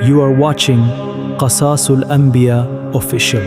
You are watching Qasasul Anbiya Official.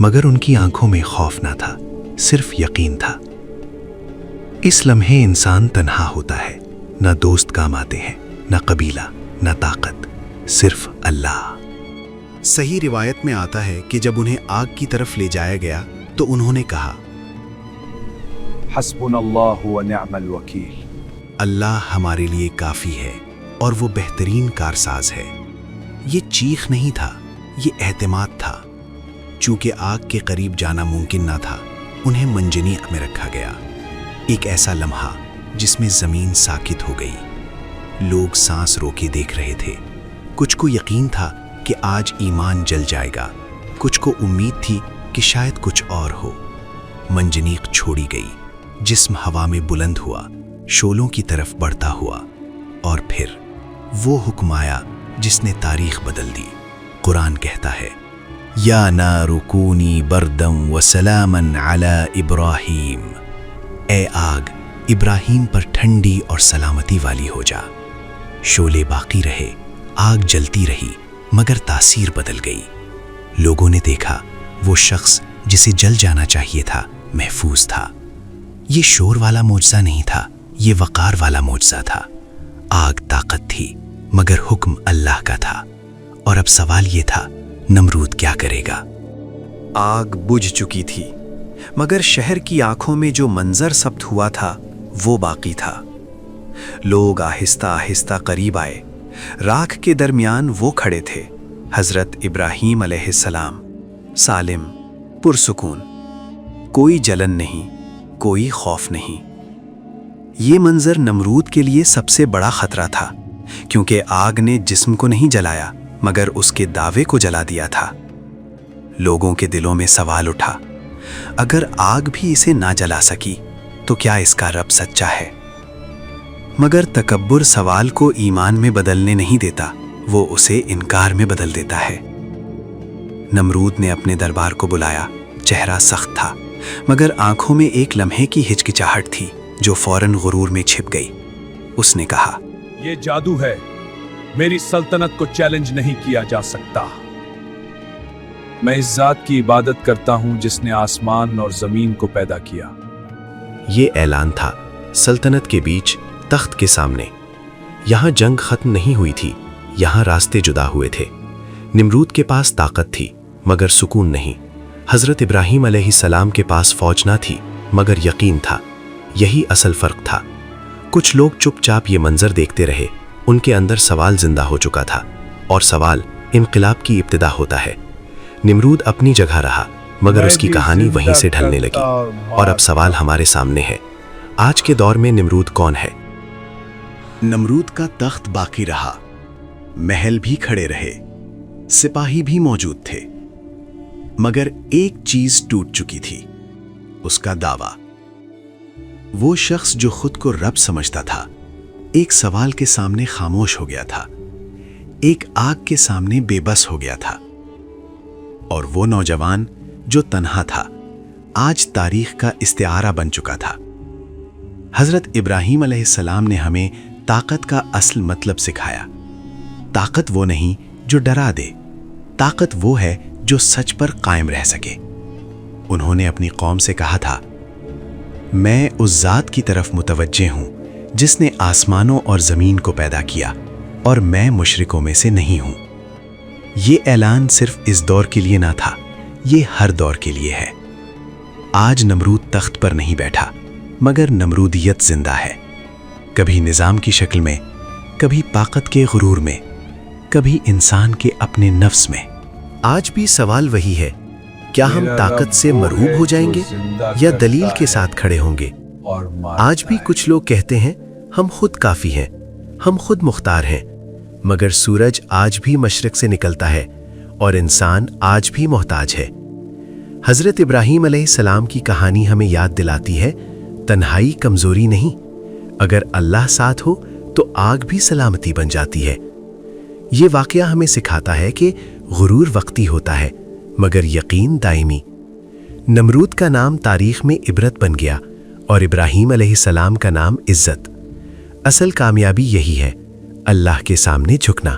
مگر ان کی آنکھوں میں خوف نہ تھا، صرف یقین تھا۔ اس لمحے انسان تنہا ہوتا ہے، نہ دوست کام آتے ہیں، نہ قبیلہ، نہ طاقت، صرف اللہ۔ صحیح روایت میں آتا ہے کہ جب انہیں آگ کی طرف لے جایا گیا تو انہوں نے کہا، حسبنا اللہ ونعم الوکیل۔ اللہ ہمارے لیے کافی ہے اور وہ بہترین کارساز ہے۔ یہ چیخ نہیں تھا، یہ اعتماد تھا۔ چونکہ آگ کے قریب جانا ممکن نہ تھا، انہیں منجنیق میں رکھا گیا۔ ایک ایسا لمحہ جس میں زمین ساکت ہو گئی۔ لوگ سانس روکے دیکھ رہے تھے۔ کچھ کو یقین تھا کہ آج ایمان جل جائے گا، کچھ کو امید تھی کہ شاید کچھ اور ہو۔ منجنیق چھوڑی گئی، جسم ہوا میں بلند ہوا، شعلوں کی طرف بڑھتا ہوا، اور پھر وہ حکم آیا جس نے تاریخ بدل دی۔ قرآن کہتا ہے، یا نار کونی بردم وسلاماً علی ابراہیم، اے آگ ابراہیم پر ٹھنڈی اور سلامتی والی ہو جا۔ شعلے باقی رہے، آگ جلتی رہی، مگر تاثیر بدل گئی۔ لوگوں نے دیکھا وہ شخص جسے جل جانا چاہیے تھا محفوظ تھا۔ یہ شور والا معجزہ نہیں تھا، یہ وقار والا معجزہ تھا۔ آگ طاقت تھی مگر حکم اللہ کا تھا۔ اور اب سوال یہ تھا، نمرود کیا کرے گا؟ آگ بجھ چکی تھی، مگر شہر کی آنکھوں میں جو منظر ثبت ہوا تھا وہ باقی تھا۔ لوگ آہستہ آہستہ قریب آئے۔ راکھ کے درمیان وہ کھڑے تھے، حضرت ابراہیم علیہ السلام، سالم، پرسکون، کوئی جلن نہیں، کوئی خوف نہیں۔ یہ منظر نمرود کے لیے سب سے بڑا خطرہ تھا، کیونکہ آگ نے جسم کو نہیں جلایا مگر اس کے دعوے کو جلا دیا تھا۔ لوگوں کے دلوں میں سوال اٹھا، اگر آگ بھی اسے نہ جلا سکی تو کیا اس کا رب سچا ہے؟ مگر تکبر سوال کو ایمان میں بدلنے نہیں دیتا، وہ اسے انکار میں بدل دیتا ہے۔ نمرود نے اپنے دربار کو بلایا۔ چہرہ سخت تھا مگر آنکھوں میں ایک لمحے کی ہچکچاہٹ تھی جو فوراً غرور میں چھپ گئی۔ اس نے کہا، یہ جادو ہے، میری سلطنت کو چیلنج نہیں کیا جا سکتا۔ میں اس ذات کی عبادت کرتا ہوں جس نے آسمان اور زمین کو پیدا کیا۔ یہ اعلان تھا سلطنت کے بیچ، تخت کے سامنے۔ یہاں جنگ ختم نہیں ہوئی تھی، یہاں راستے جدا ہوئے تھے۔ نمرود کے پاس طاقت تھی مگر سکون نہیں۔ حضرت ابراہیم علیہ السلام کے پاس فوج نہ تھی مگر یقین تھا۔ یہی اصل فرق تھا۔ کچھ لوگ چپ چاپ یہ منظر دیکھتے رہے، ان کے اندر سوال زندہ ہو چکا تھا، اور سوال انقلاب کی ابتدا ہوتا ہے۔ نمرود اپنی جگہ رہا مگر اس کی کہانی وہیں سے ڈھلنے لگی۔ اور اب سوال ہمارے سامنے ہے، آج کے دور میں نمرود کون ہے؟ نمرود کا تخت باقی رہا، محل بھی کھڑے رہے، سپاہی بھی موجود تھے، مگر ایک چیز ٹوٹ چکی تھی، اس کا دعویٰ۔ وہ شخص جو خود کو رب سمجھتا تھا، ایک سوال کے سامنے خاموش ہو گیا تھا، ایک آگ کے سامنے بے بس ہو گیا تھا۔ اور وہ نوجوان جو تنہا تھا، آج تاریخ کا استعارہ بن چکا تھا۔ حضرت ابراہیم علیہ السلام نے ہمیں طاقت کا اصل مطلب سکھایا۔ طاقت وہ نہیں جو ڈرا دے، طاقت وہ ہے جو سچ پر قائم رہ سکے۔ انہوں نے اپنی قوم سے کہا تھا، میں اس ذات کی طرف متوجہ ہوں جس نے آسمانوں اور زمین کو پیدا کیا، اور میں مشرکوں میں سے نہیں ہوں۔ یہ اعلان صرف اس دور کے لیے نہ تھا، یہ ہر دور کے لیے ہے۔ آج نمرود تخت پر نہیں بیٹھا مگر نمرودیت زندہ ہے، کبھی نظام کی شکل میں، کبھی طاقت کے غرور میں، کبھی انسان کے اپنے نفس میں۔ آج بھی سوال وہی ہے، کیا ہم طاقت سے مرعوب ہو جائیں گے یا دلیل کے ساتھ کھڑے ہوں گے؟ آج بھی کچھ لوگ کہتے ہیں ہم خود کافی ہیں، ہم خود مختار ہیں، مگر سورج آج بھی مشرق سے نکلتا ہے اور انسان آج بھی محتاج ہے۔ حضرت ابراہیم علیہ السلام کی کہانی ہمیں یاد دلاتی ہے، تنہائی کمزوری نہیں، اگر اللہ ساتھ ہو تو آگ بھی سلامتی بن جاتی ہے۔ یہ واقعہ ہمیں سکھاتا ہے کہ غرور وقتی ہوتا ہے مگر یقین دائمی۔ نمرود کا نام تاریخ میں عبرت بن گیا اور ابراہیم علیہ السلام کا نام عزت۔ اصل کامیابی یہی ہے، اللہ کے سامنے جھکنا۔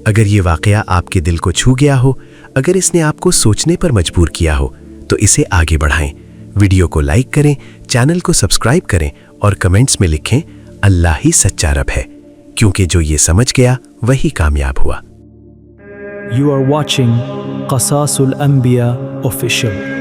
اگر یہ واقعہ آپ کے دل کو چھو گیا ہو، اگر اس نے آپ کو سوچنے پر مجبور کیا ہو تو اسے آگے بڑھائیں، ویڈیو کو لائک کریں، چینل کو سبسکرائب کریں اور کمنٹس میں لکھیں اللہ ہی سچا رب ہے، کیونکہ جو یہ سمجھ گیا وہی کامیاب ہوا۔ You are watching قصاص الأنبياء official.